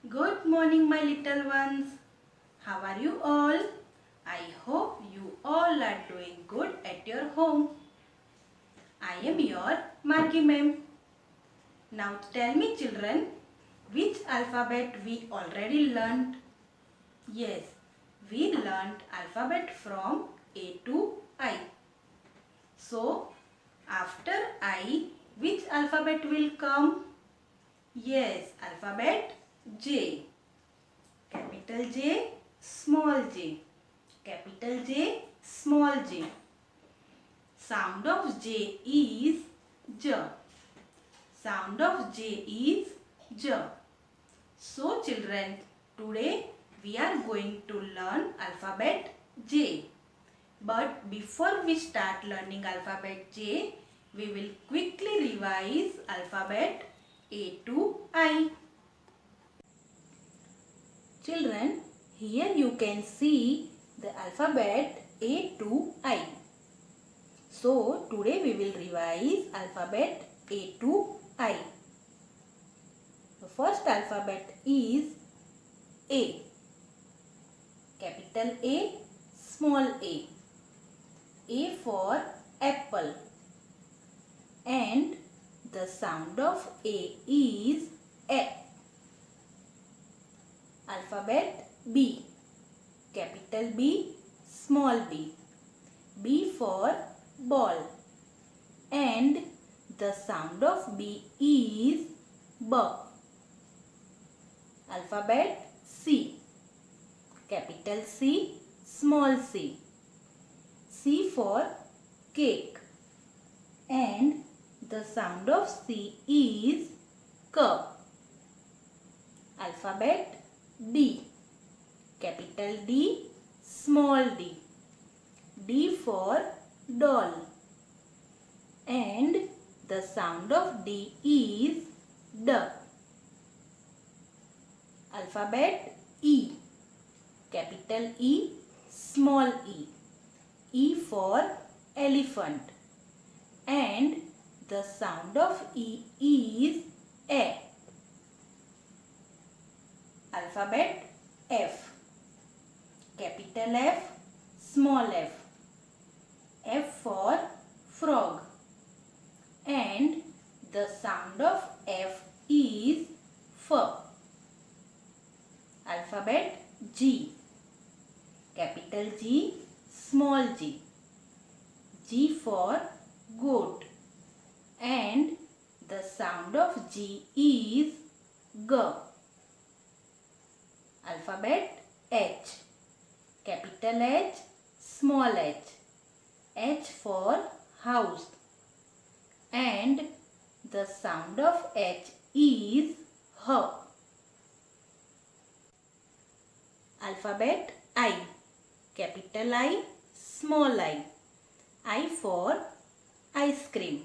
Good morning, my little ones. How are you all? I hope you all are doing good at your home. I am your Margie ma'am. Now tell me, children, which alphabet we already learnt? Yes, we learnt alphabet from A to I. So, after I, which alphabet will come? Yes, alphabet J. Capital J, small j. Capital J, small j. Sound of J is J. Sound of J is J. So children, today we are going to learn alphabet J. But before we start learning alphabet J, we will quickly revise alphabet A to I. Children, here you can see the alphabet A to I. So, today we will revise alphabet A to I. The first alphabet is A. Capital A, small a. A for apple. And the sound of A is A. Alphabet B. Capital B, small b. B for ball. And the sound of B is B. Alphabet C. Capital C, small c. C for cake. And the sound of C is K. Alphabet D. Capital D, small d. D for doll. And the sound of D is D. Alphabet E. Capital E, small e. E for elephant. And the sound of E is A. Alphabet F. Capital F, small f. F for frog. And the sound of F is F. Alphabet G. Capital G, small g. G for goat. And the sound of G is G. Alphabet H. Capital H, small h. H for house. And the sound of H is H. Alphabet I. Capital I, small I. I for ice cream.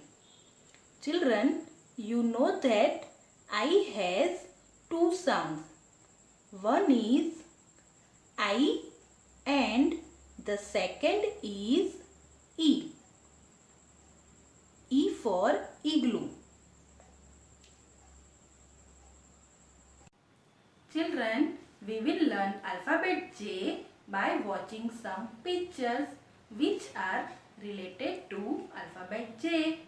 Children, you know that I has two sounds. One is I and the second is E. E for igloo. Children, we will learn alphabet J by watching some pictures which are related to alphabet J.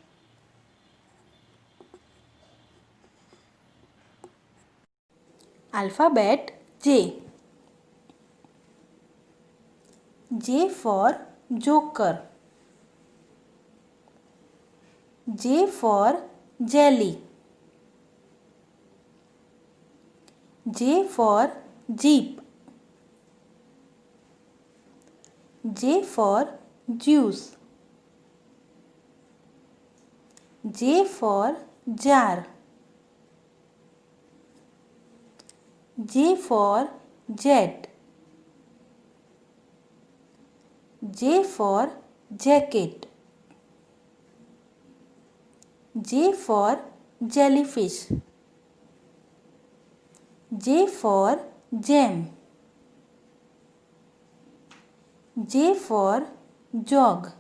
Alphabet J. J for joker. J for jelly. J for jeep. J for juice. J for jar. J for jet. J for jacket. J for jellyfish. J for jam. J for jog.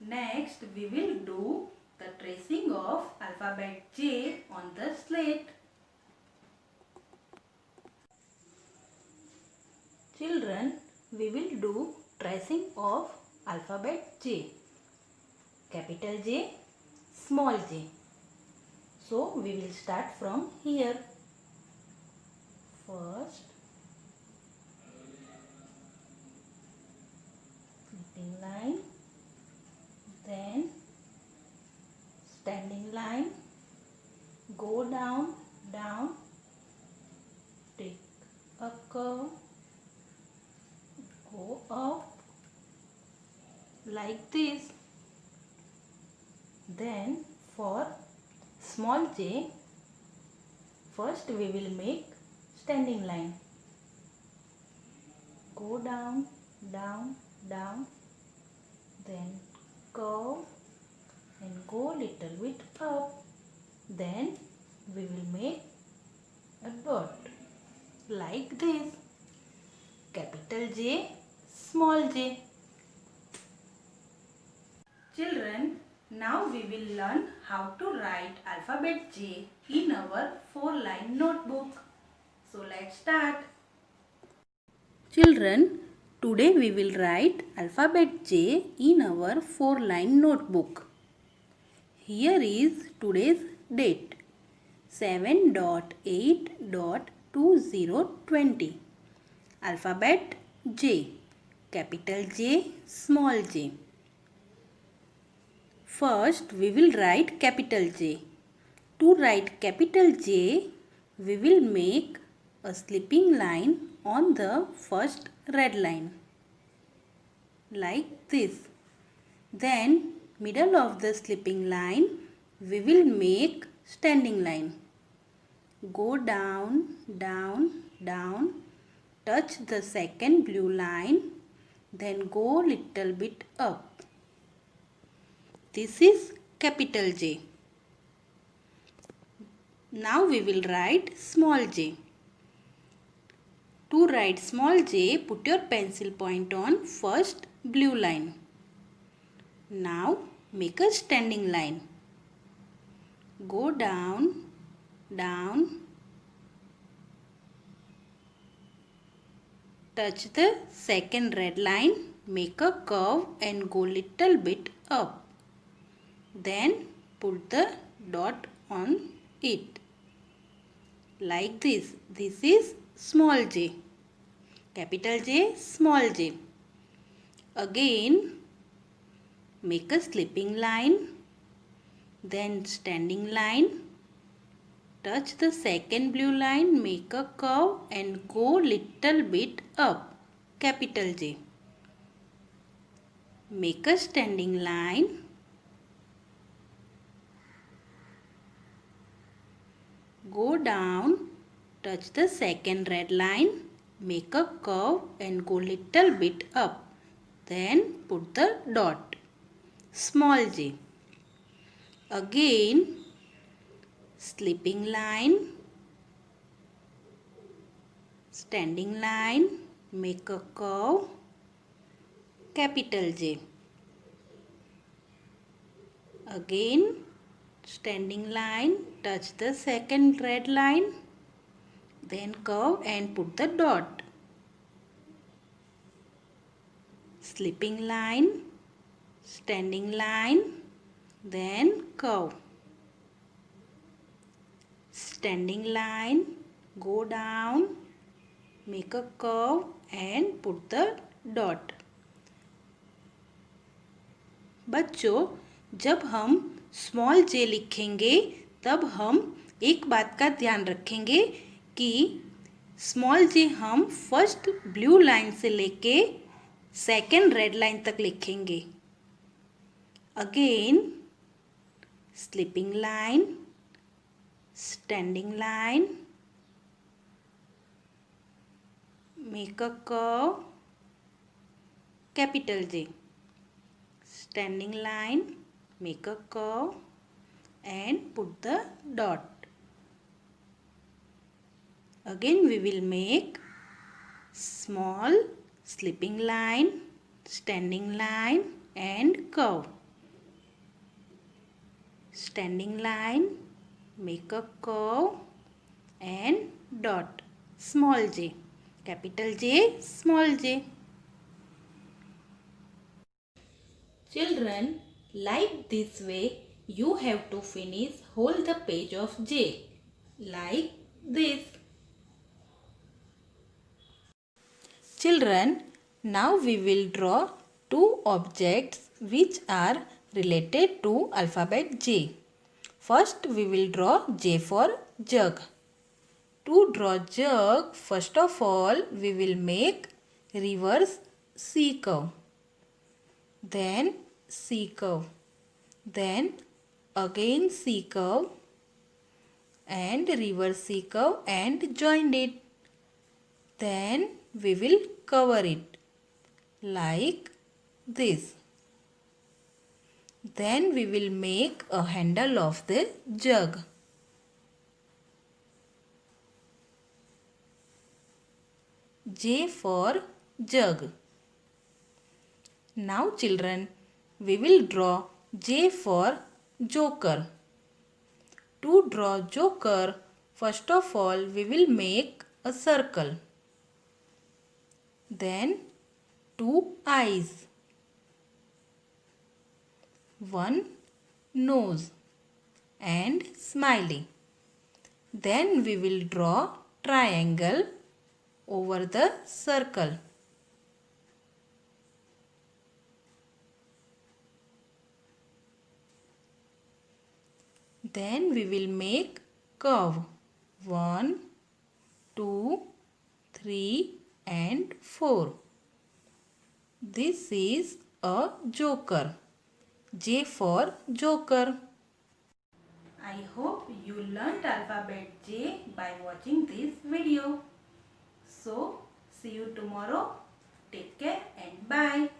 Next we will do the tracing of alphabet J on the slate. Children, we will do tracing of alphabet J. Capital J, small j. So we will start from here. First, slipping line, then standing line, go down, down, take a curve, go up like this. Then for small j, first we will make standing line. Go down, down, down, then curve and go little bit up. Then we will make a dot like this. Capital J, small j. Children, now we will learn how to write alphabet J in our 4-line notebook. So let's start. Children, today we will write alphabet J in our 4-line notebook. Here is today's date, 7.8.2020. Alphabet J, capital J, small j. First, we will write capital J. To write capital J, we will make a slipping line on the first red line, like this. Then, middle of the slipping line, we will make standing line. Go down, down, down, touch the second blue line, then go little bit up. This is capital J. Now we will write small j. To write small j, put your pencil point on first blue line. Now make a standing line. Go down, down, touch the second red line, make a curve and go little bit up. Then put the dot on it like this. This is small j. Capital J, small j. Again make a slipping line, then standing line, touch the second blue line, make a curve and go little bit up. Capital J. Make a standing line, go down, touch the second red line, make a curve and go little bit up. Then put the dot. Small j. Again slipping line, standing line, make a curve, capital J. Again standing line, touch the second red line, then curve and put the dot. Slipping line, standing line, then curve. Standing line, go down, make a curve and put the dot. बच्चों, जब हम small जे लिखेंगे तब हम एक बात का ध्यान रखेंगे कि स्मॉल जे हम फर्स्ट ब्लू लाइन से लेके सेकेंड रेड लाइन तक लिखेंगे. Again sleeping line, standing line, make a curve, capital J. Standing line, make a curve and put the dot. Again we will make small slipping line, standing line and curve. standing line, make a curve and dot. Small j, capital J, small j. Children, like this way, you have to finish whole the page of J. Like this. Children, now we will draw two objects which are related to alphabet J. First, we will draw J for jug. To draw jug, first of all, we will make reverse C curve. Then C curve. Then again C curve and reverse C curve and join it. Then we will cover it like this. Then we will make a handle of the jug. J for jug. Now children, we will draw J for joker. To draw joker, first of all we will make a circle. Then two eyes, one nose and smiley. Then we will draw triangle over the circle. Then we will make curve 1, 2, 3 and 4. This is a joker. J for joker. I hope you learnt alphabet J by watching this video. So, see you tomorrow. Take care and bye.